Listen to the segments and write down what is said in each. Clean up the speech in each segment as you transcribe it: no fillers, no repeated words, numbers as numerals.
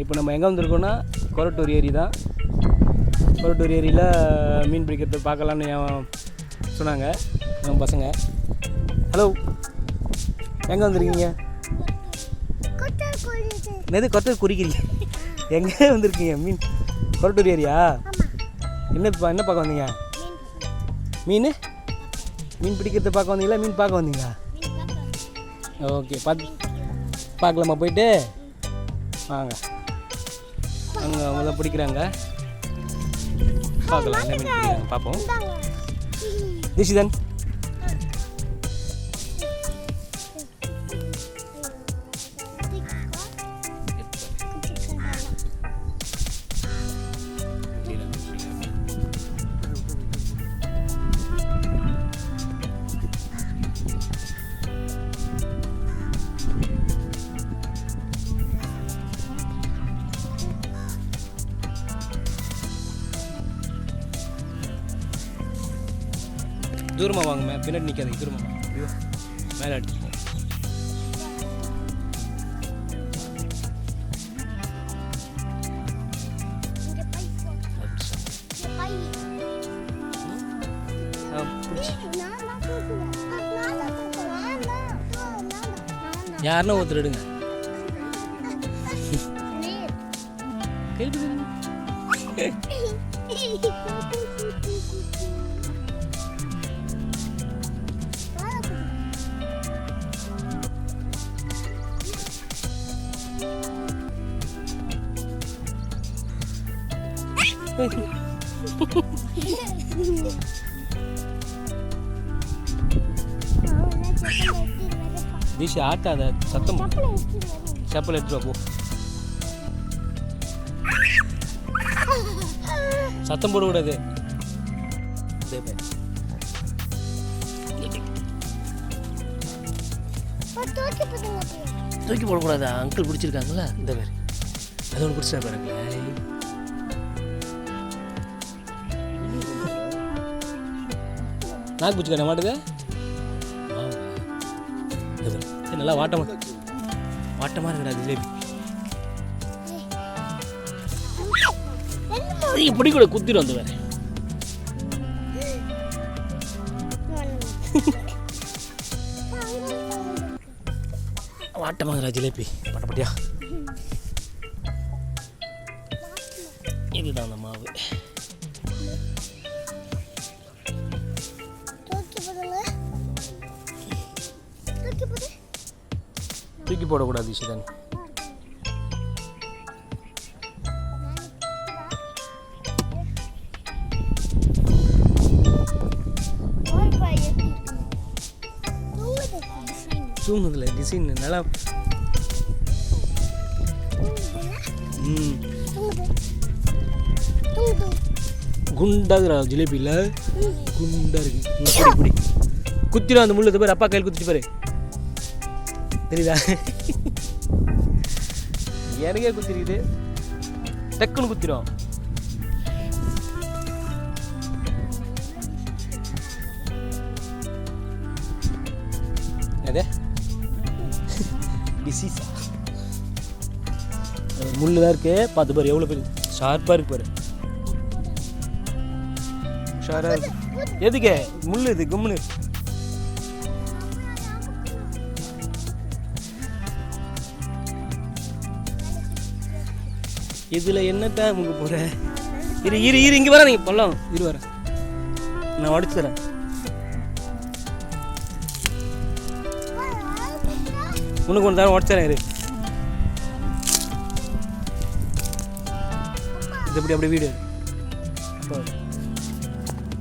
இப்போ நம்ம எங்கே வந்திருக்கோன்னா கொரட்டூர் ஏரி தான். கொரட்டூர் ஏரியில் மீன் பிடிக்கிறது பார்க்கலான்னு சொன்னாங்க நம்ம பசங்க. ஹலோ, எங்கே வந்திருக்கீங்க? எது கொரட்டூர் குறிக்கிறீங்க? எங்கே வந்திருக்கீங்க? மீன் கொரட்டூர் ஏரியா? என்ன பார்க்க வந்தீங்க? மீன் பிடிக்கிறத பார்க்க வந்தீங்களா, மீன் பார்க்க வந்தீங்களா? ஓகே, பார்க்கலாமா? போயிட்டு வாங்க. அங்கே அவங்க தான் பிடிக்கிறாங்க, பார்க்கலாம் என்ன மீன் பிடிக்கிறாங்க பார்ப்போம். திஷிதன், தூரமாக வாங்க, பின்னாடி நிற்காது, தூரமாக ஐயோ மேலே அடிச்சுக்கோங்க. யாருன்னா ஒருத்தர் எடுங்க. தீஷ் ஆட்டாத, சத்தம் செப்பல் எடுத்துட்டு போ. சத்தம் போடக்கூடாது. தூக்கி போடக்கூடாதா? அங்கிள் பிடிச்சிருக்காங்களா? இந்த பேர் அது ஒன்று பிடிச்சா பாருங்க. நாக்கு பிடிச்சிக்க மாட்டுது. நல்லா வாட்டமாக இருக்குடா ஜிலேபி. இப்படி கூட குத்திடும் அந்த வேற. வாட்டமாக ஜிலேபி பட்டப்பட்டியா. இதுதான் அந்த மாவு. தூக்கி போடக்கூடாது ஈஷிதன். தூங்குதுல டிசைன் நல்லா. குண்டாகுறா ஜிலேபியில், குண்டா இருக்கு. குடி குத்திடும் அந்த முள்ளு பாரு. அப்பா கையில் குத்திட்டு பாரு, தெரியுதா? எனக்கே குத்திருக்குது, டக்குன்னு குத்திரும். அதே டிசீஸா? முள்ளு தான் இருக்கு, பார்த்து பாரு எவ்வளோ பெரிய ஷார்ப்பாக இருக்கு பாரு. ஷாராக இருக்கு. எதுக்கு முள்ளு? இது கும்முன்னு இதில் என்னத்தான் முக போகிற? இரு இங்கே வர, நீங்கள் பள்ளம் இரு வர, நான் உடச்சு தரேன். உனக்கு ஒன்று தரேன், உடச்சு தரேன். இரு, இது எப்படி அப்படியே வீடு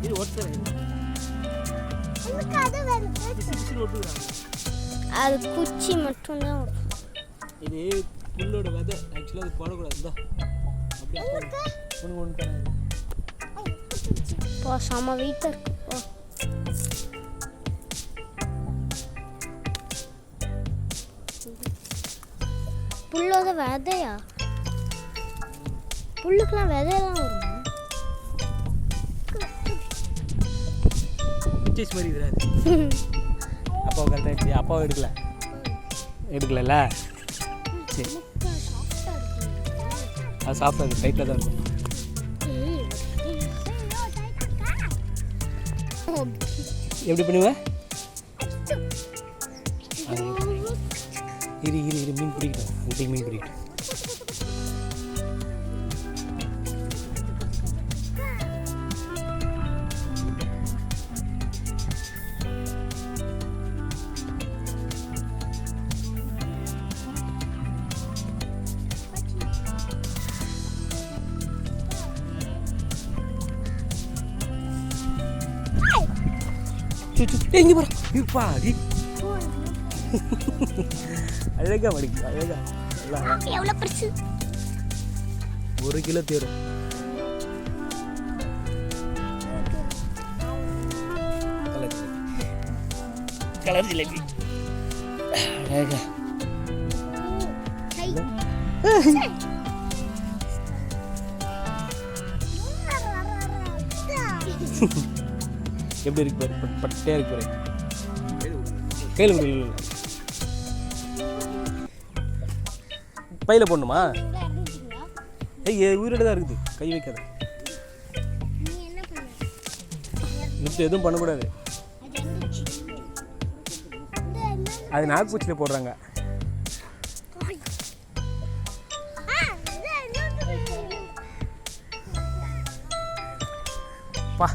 இது உடச்சு தரேன். அது குச்சி மட்டும்தான். இது புல்லோட விதை, ஆக்சுவலாக அது போடக்கூடாது. செம வெயிட்டா இருக்கு. புல்லோட விதையா? புல்லுக்கெல்லாம் விதையெல்லாம் வரும். மாதிரி அப்பாவை கரெக்டாக அப்பாவை எடுக்கல. சரி அது சாஃப்டாக இருக்குது, டைட்டாக தான் இருக்கும். எப்படி பண்ணுவேன்? இரு மீன் பிடிக்கிட்டேன், அங்கே மீன் பிடிக்கிட்டேன். எங்கே போகிறோம் இருப்பா அடி. அழகா மடிக்கு, அழகா எவ்வளோ பெருசு, 1 கிலோ தேரும். கலர் ஜிலேபி அழகா. எப்படி இருக்கு பாரு, பட்டையாக இருக்கு பாரு. கையில் விடு, பையில் போடணுமா? உயிரோட தான் இருக்குது, கை வைக்காத. மிச்சம் எதுவும் பண்ணக்கூடாது, அது நாக்குப்பூச்சியில் போடுறாங்க. பா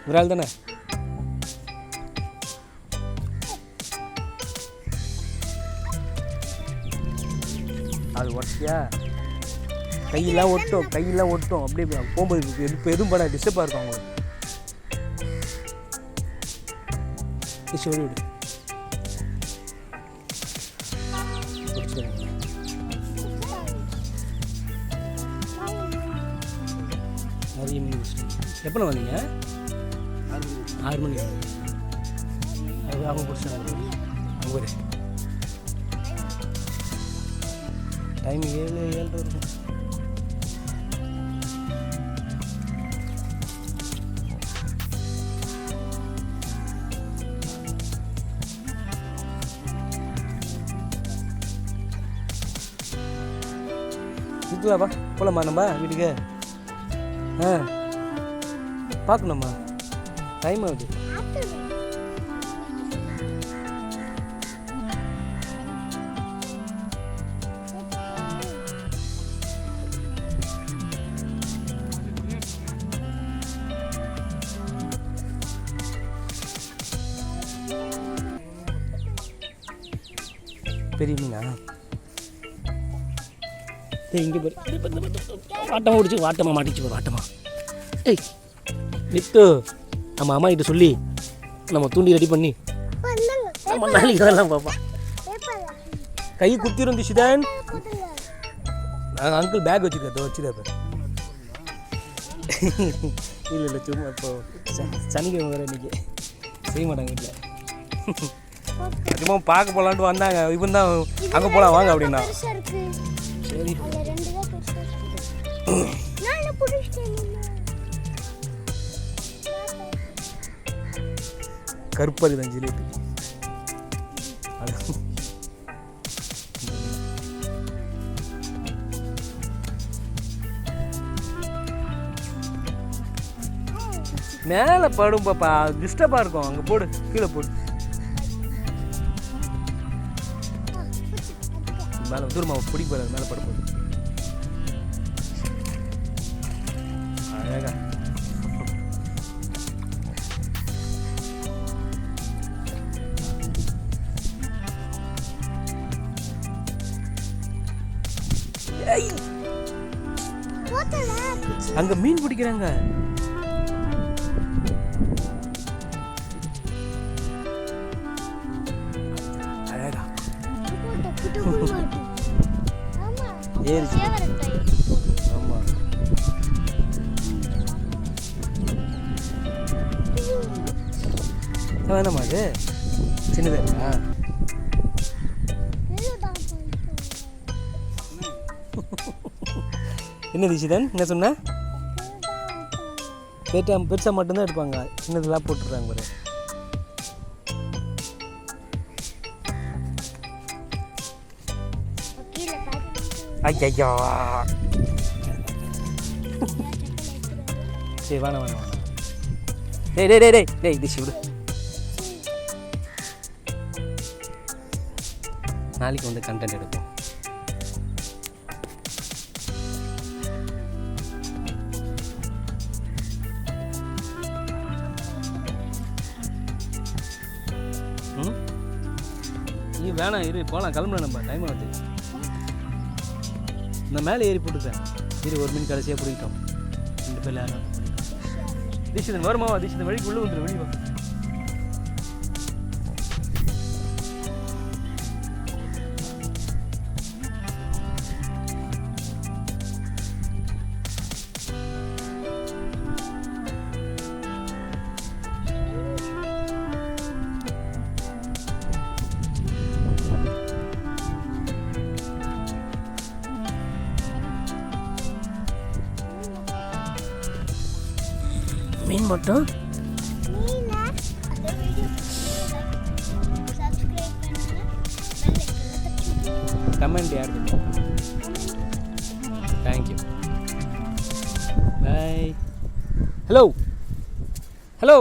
விரால் தானே? அது ஒட்டியா கையெல்லாம் ஒட்டும் அப்படியே போகும்போது. இப்போ எதுவும் பண்ண டிஸ்டர்பாக இருக்கும் அவங்களுக்கு. விடு எப்போ வந்தீங்க? 6 மணி. அது அவங்க பிடிச்சாங்க. அவங்க டைம் 7:30 இருக்கும். இதுவாப்பா போகலாமா நம்ம வீட்டுக்கு? பார்க்கணுமா? டைம் ஆகுது. பெரிய மீனா? இங்கே வாட்டமாக ஓடிச்சு, வாட்டமாக மாட்டிச்சு போகிற வாட்டமாக. ஏய் வித்து நம்ம அம்மா கிட்ட சொல்லி நம்ம தூண்டி ரெடி பண்ணி நம்ம நாளைக்கு அதெல்லாம் பார்ப்போம். கை குத்திரும் திஷிதான். அங்கிள் பேக் வச்சுருக்கேன், வச்சுருப்பேன். இல்லை சும்மா இப்போ சனிக்கிழமை வேறு இன்றைக்கி செய்ய மாட்டாங்க வீட்டில். சும்மா பார்க்க போகலான்ட்டு வந்தாங்க. இவன் தான் அங்கே போகலாம் வாங்க அப்படின்னா. சரி கருப்பது தான் ஜிலேபி. மேலே படும் பாப்பா, டிஸ்டர்பாக இருக்கும். அங்கே போடு, கீழே போடு. மேலே தூரமாக பிடிக்க போடாது, மேலே பட போடு. அழகா அங்க மீன் பிடிக்கிறாங்க. அழகா ஏறிச்சு. ஆமா வேணாமா? அது சின்னதா இருக்கா? என்ன திஷிதன் என்ன சொன்ன? பெருசாக மட்டும்தான் எடுப்பாங்க, சின்னதெல்லாம் போட்டுடுறாங்க பாரு. ஐயா சரி வேணாம் வேணாம் வேணாம் டேய் டேய் டேய் டேய் டேய் திஷ் விடு நாளைக்கு வந்து கண்டென்ட் எடுப்போம் நீ வேணாம் இரு போகலாம் கிளம்புல நம்ம டைம் ஆகுது நான் மேலே ஏறி போட்டுக்கிறேன் இரு ஒரு மீன் கடைசியாக பிடிக்கிட்டோம் 2 பேர் யாரும் தீஷிதன் வருமாவா தீஷிதன் வழிக்கு உள்ளே வந்துடும் வெளியே வா மீன் மட்டும் கமெண்ட் யார் தேங்க்யூ பாய் ஹலோ ஹலோ